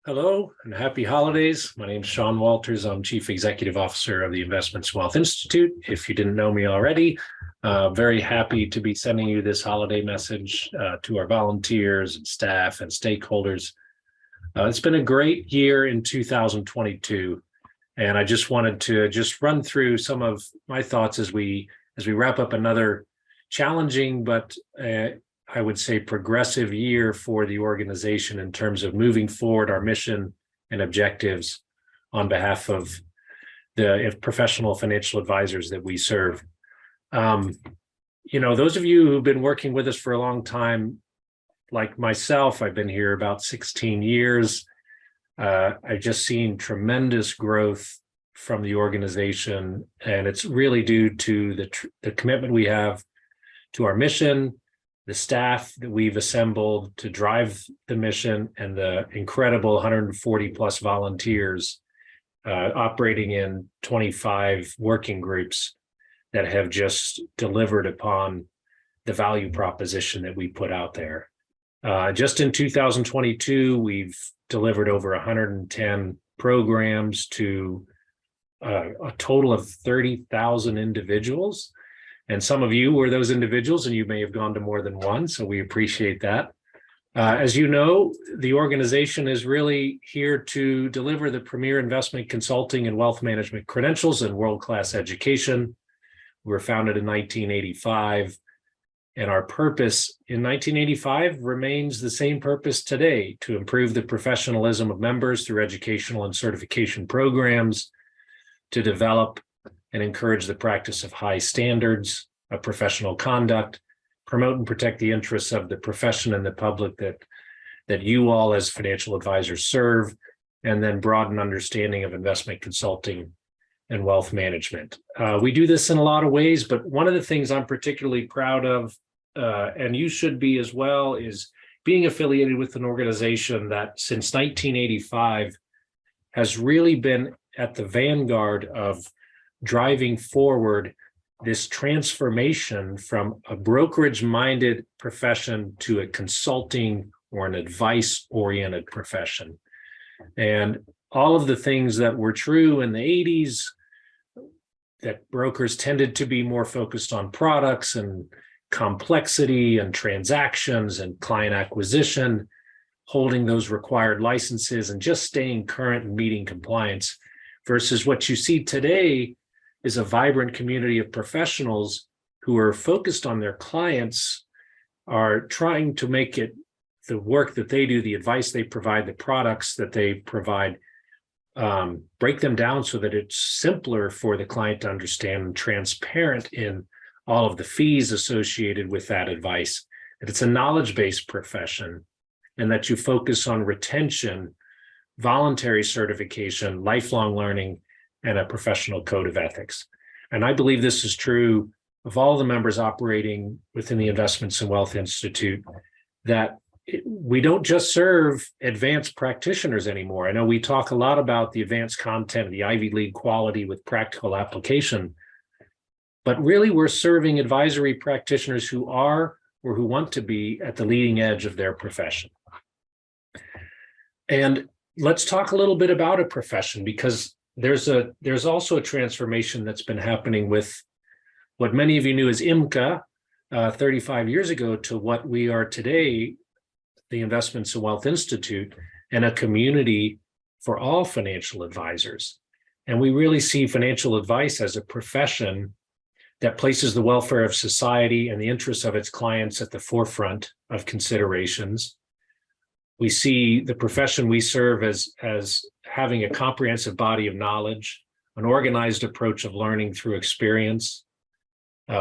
Hello and happy holidays. My name is Sean Walters. I'm Chief Executive Officer of the Investments Wealth Institute. If you didn't know me already, very happy to be sending you this holiday message to our volunteers and staff and stakeholders. It's been a great year in 2022, and I just wanted to run through some of my thoughts as we wrap up another challenging but I would say progressive year for the organization in terms of moving forward our mission and objectives on behalf of the professional financial advisors that we serve. Those of you who've been working with us for a long time, like myself, I've been here about 16 years. I've just seen tremendous growth from the organization, and it's really due to the commitment we have to our mission, the staff that we've assembled to drive the mission, and the incredible 140 plus volunteers operating in 25 working groups that have just delivered upon the value proposition that we put out there. Just in 2022, we've delivered over 110 programs to a total of 30,000 individuals. And some of you were those individuals, and you may have gone to more than one, so we appreciate that. As you know, the organization is really here to deliver the premier investment consulting and wealth management credentials and world-class education. We were founded in 1985, and our purpose in 1985 remains the same purpose today: to improve the professionalism of members through educational and certification programs, to develop and encourage the practice of high standards of professional conduct, promote and protect the interests of the profession and the public that you all as financial advisors serve, and then broaden understanding of investment consulting and wealth management. We do this in a lot of ways, but one of the things I'm particularly proud of, and you should be as well, is being affiliated with an organization that since 1985 has really been at the vanguard of driving forward this transformation from a brokerage-minded profession to a consulting or an advice-oriented profession. And all of the things that were true in the 80s, that brokers tended to be more focused on products and complexity and transactions and client acquisition, holding those required licenses and just staying current and meeting compliance, versus what you see today is a vibrant community of professionals who are focused on their clients, are trying to make it the work that they do, the advice they provide, the products that they provide, break them down so that it's simpler for the client to understand and transparent in all of the fees associated with that advice, that it's a knowledge-based profession, and that you focus on retention, voluntary certification, lifelong learning, and a professional code of ethics. And I believe this is true of all the members operating within the Investments and Wealth Institute, that we don't just serve advanced practitioners anymore. I know we talk a lot about the advanced content, the Ivy League quality with practical application, but really we're serving advisory practitioners who are or who want to be at the leading edge of their profession. And let's talk a little bit about a profession, because there's also a transformation that's been happening with what many of you knew as IMCA 35 years ago to what we are today, the Investments and Wealth Institute, and a community for all financial advisors. And we really see financial advice as a profession that places the welfare of society and the interests of its clients at the forefront of considerations. We see the profession we serve as having a comprehensive body of knowledge, an organized approach of learning through experience.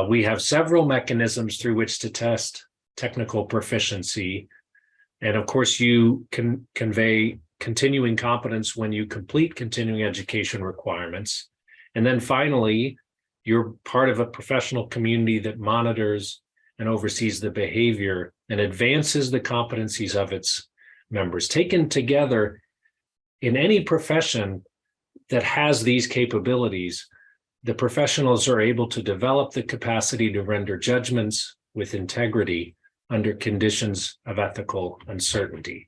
We have several mechanisms through which to test technical proficiency. And of course, you can convey continuing competence when you complete continuing education requirements. And then finally, you're part of a professional community that monitors and oversees the behavior and advances the competencies of its members. Taken together, in any profession that has these capabilities, the professionals are able to develop the capacity to render judgments with integrity under conditions of ethical uncertainty.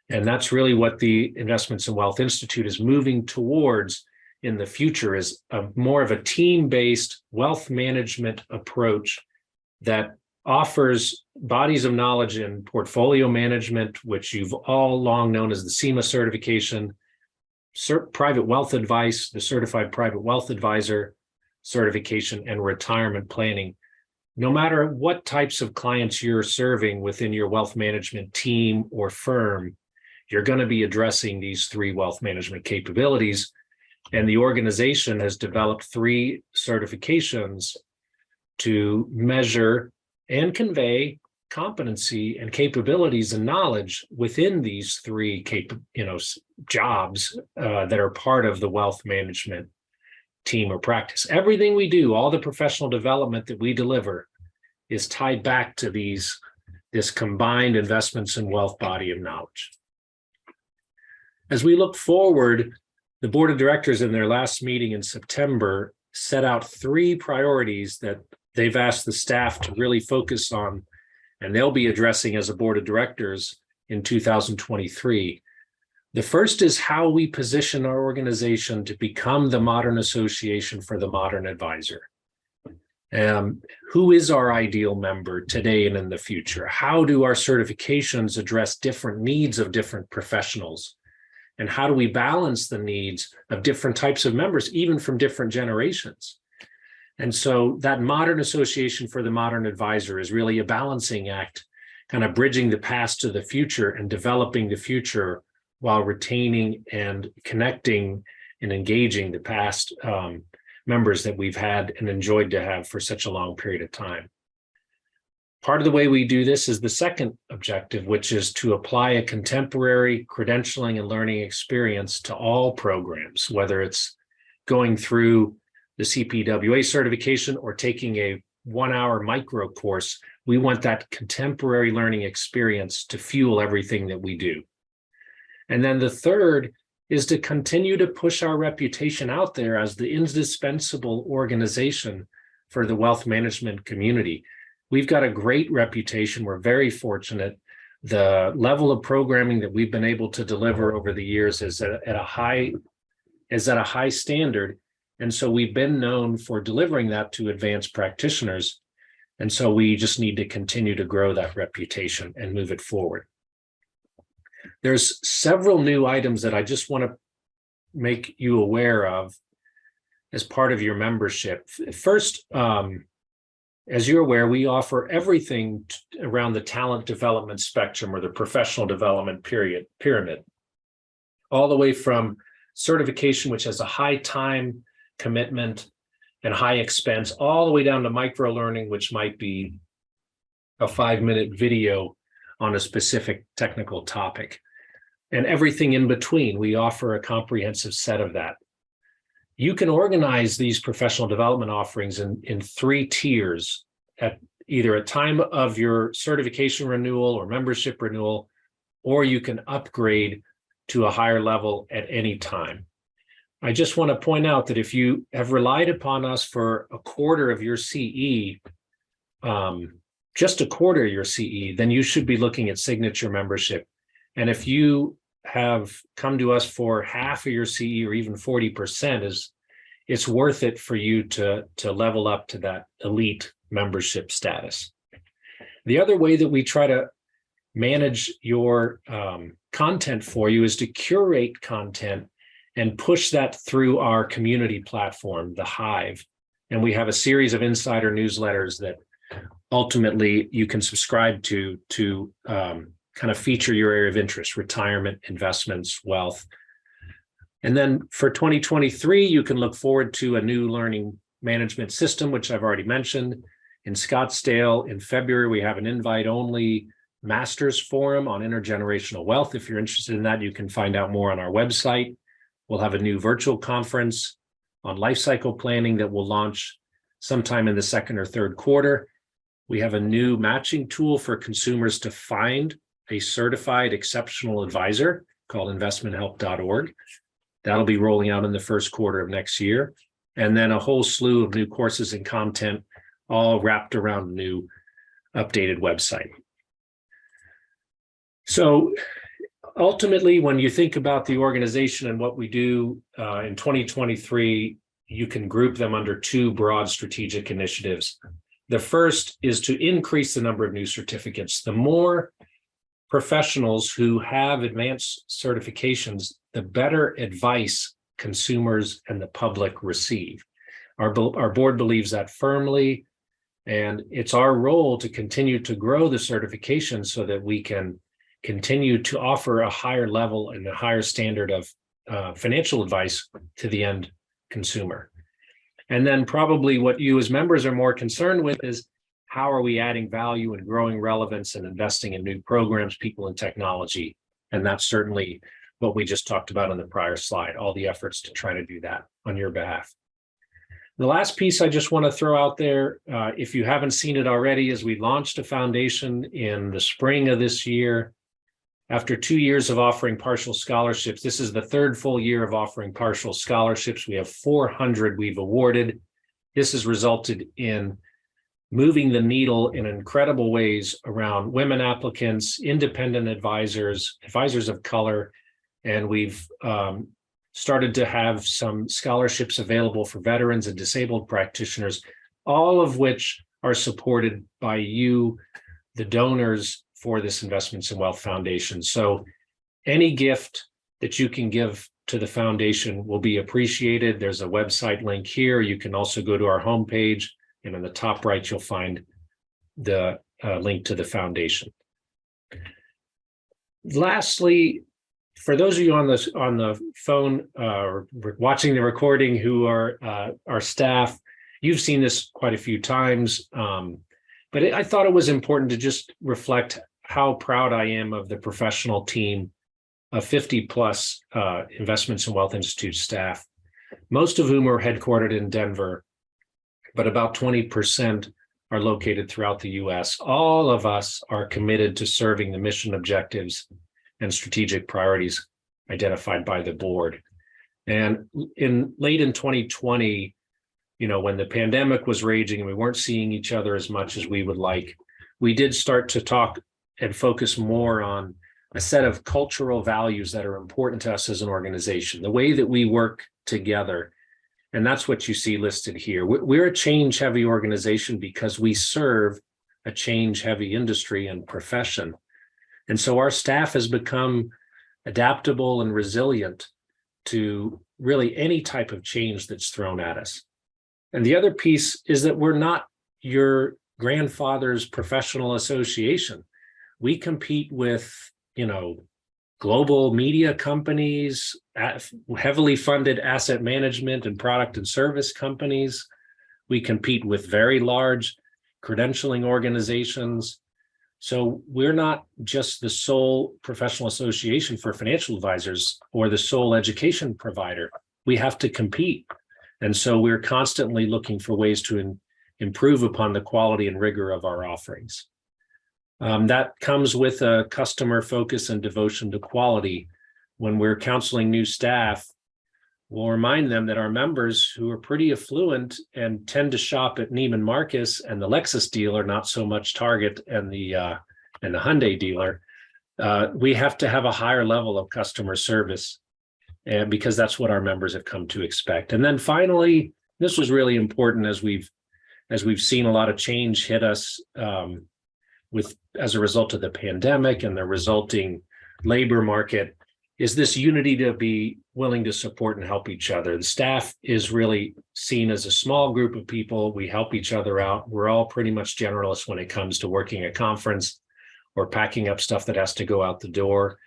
And that's really what the Investments in Wealth Institute is moving towards in the future, is more of a team-based wealth management approach that offers bodies of knowledge in portfolio management, which you've all long known as the CIMA certification, private wealth advice, the Certified Private Wealth Advisor certification, and retirement planning. No matter what types of clients you're serving within your wealth management team or firm, you're going to be addressing these 3 wealth management capabilities. And the organization has developed 3 certifications to measure and convey competency and capabilities and knowledge within these 3 jobs that are part of the wealth management team or practice. Everything we do, all the professional development that we deliver, is tied back to this combined investments and wealth body of knowledge. As we look forward, the board of directors in their last meeting in September set out 3 priorities that they've asked the staff to really focus on, and they'll be addressing as a board of directors in 2023. The first is how we position our organization to become the modern association for the modern advisor. Who is our ideal member today and in the future? How do our certifications address different needs of different professionals? And how do we balance the needs of different types of members, even from different generations? And so that modern association for the modern advisor is really a balancing act, kind of bridging the past to the future and developing the future while retaining and connecting and engaging the past members that we've had and enjoyed to have for such a long period of time. Part of the way we do this is the second objective, which is to apply a contemporary credentialing and learning experience to all programs, whether it's going through the CPWA certification or taking a 1-hour micro course. We want that contemporary learning experience to fuel everything that we do. And then the third is to continue to push our reputation out there as the indispensable organization for the wealth management community. We've got a great reputation. We're very fortunate. The level of programming that we've been able to deliver over the years is at a high standard. And so we've been known for delivering that to advanced practitioners. And so we just need to continue to grow that reputation and move it forward. There's several new items that I just want to make you aware of as part of your membership. First, as you're aware, we offer everything around the talent development spectrum or the professional development pyramid, all the way from certification, which has a high time commitment and high expense, all the way down to micro learning, which might be a 5-minute video on a specific technical topic, and everything in between. We offer a comprehensive set of that. You can organize these professional development offerings in 3 tiers at either a time of your certification renewal or membership renewal, or you can upgrade to a higher level at any time. I just want to point out that if you have relied upon us for a quarter of your CE, just a quarter of your CE, then you should be looking at signature membership. And if you have come to us for half of your CE or even 40%, it's worth it for you to level up to that elite membership status. The other way that we try to manage your content for you is to curate content and push that through our community platform, the Hive. And we have a series of insider newsletters that ultimately you can subscribe to kind of feature your area of interest: retirement, investments, wealth. And then for 2023, you can look forward to a new learning management system, which I've already mentioned. In Scottsdale in February, we have an invite-only Masters Forum on intergenerational wealth. If you're interested in that, you can find out more on our website. We'll have a new virtual conference on life cycle planning that will launch sometime in the 2nd or 3rd quarter. We have a new matching tool for consumers to find a certified exceptional advisor called investmenthelp.org. That'll be rolling out in the 1st quarter of next year. And then a whole slew of new courses and content, all wrapped around a new updated website. So Ultimately, when you think about the organization and what we do in 2023, you can group them under two broad strategic initiatives. The first is to increase the number of new certificates. The more professionals who have advanced certifications, the better advice consumers and the public receive. Our board believes that firmly, and it's our role to continue to grow the certification so that we can continue to offer a higher level and a higher standard of financial advice to the end consumer. And then probably what you as members are more concerned with is how are we adding value and growing relevance and investing in new programs, people, and technology. And that's certainly what we just talked about on the prior slide, all the efforts to try to do that on your behalf. The last piece I just want to throw out there, if you haven't seen it already, is we launched a foundation in the spring of this year. After 2 years of offering partial scholarships, this is the third full year of offering partial scholarships. We have 400 we've awarded. This has resulted in moving the needle in incredible ways around women applicants, independent advisors, advisors of color, and we've started to have some scholarships available for veterans and disabled practitioners, all of which are supported by you, the donors, for this Investments in Wealth Foundation. So any gift that you can give to the foundation will be appreciated. There's a website link here. You can also go to our homepage, and in the top right, you'll find the link to the foundation. Lastly, for those of you on the phone or watching the recording who are our staff, you've seen this quite a few times, but I thought it was important to just reflect how proud I am of the professional team of 50 plus Investments in Wealth Institute staff, most of whom are headquartered in Denver, but about 20% are located throughout the US. All of us are committed to serving the mission objectives and strategic priorities identified by the board. And late in 2020, when the pandemic was raging and we weren't seeing each other as much as we would like, we did start to talk and focus more on a set of cultural values that are important to us as an organization, the way that we work together. And that's what you see listed here. We're a change-heavy organization because we serve a change-heavy industry and profession. And so our staff has become adaptable and resilient to really any type of change that's thrown at us. And the other piece is that we're not your grandfather's professional association. We compete with, global media companies, heavily funded asset management and product and service companies. We compete with very large credentialing organizations. So we're not just the sole professional association for financial advisors or the sole education provider. We have to compete. And so we're constantly looking for ways to improve upon the quality and rigor of our offerings. That comes with a customer focus and devotion to quality. When we're counseling new staff, we'll remind them that our members who are pretty affluent and tend to shop at Neiman Marcus and the Lexus dealer, not so much Target and the Hyundai dealer, we have to have a higher level of customer service, and because that's what our members have come to expect. And then finally, this was really important as we've seen a lot of change hit us as a result of the pandemic and the resulting labor market, is this unity to be willing to support and help each other. The staff is really seen as a small group of people. We help each other out. We're all pretty much generalists when it comes to working a conference or packing up stuff that has to go out the door.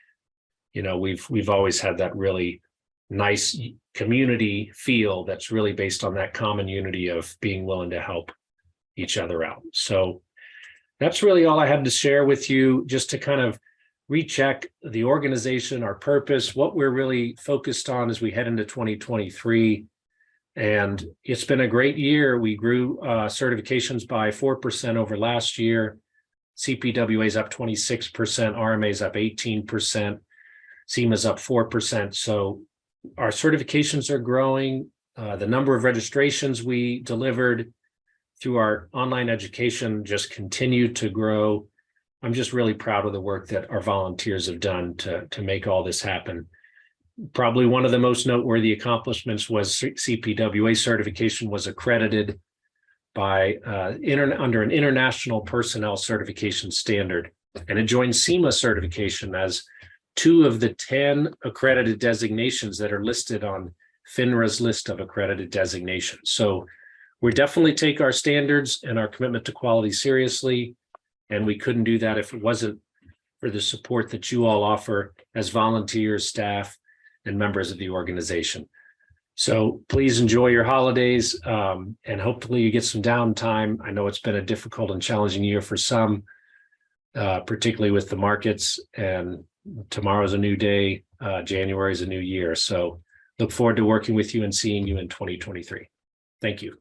We've always had that really nice community feel that's really based on that common unity of being willing to help each other out. So that's really all I had to share with you, just to kind of recheck the organization, our purpose, what we're really focused on as we head into 2023. And it's been a great year. We grew certifications by 4% over last year. CPWA is up 26%, RMA is up 18%, SEMA is up 4%. So our certifications are growing. The number of registrations we delivered through our online education just continued to grow. I'm just really proud of the work that our volunteers have done to make all this happen. Probably one of the most noteworthy accomplishments was CPWA certification was accredited by under an international personnel certification standard, and it joined CIMA certification as 2 of the 10 accredited designations that are listed on FINRA's list of accredited designations. So we definitely take our standards and our commitment to quality seriously, and we couldn't do that if it wasn't for the support that you all offer as volunteers, staff, and members of the organization. So please enjoy your holidays, and hopefully you get some downtime. I know it's been a difficult and challenging year for some, particularly with the markets, and tomorrow's a new day. January is a new year. So look forward to working with you and seeing you in 2023. Thank you.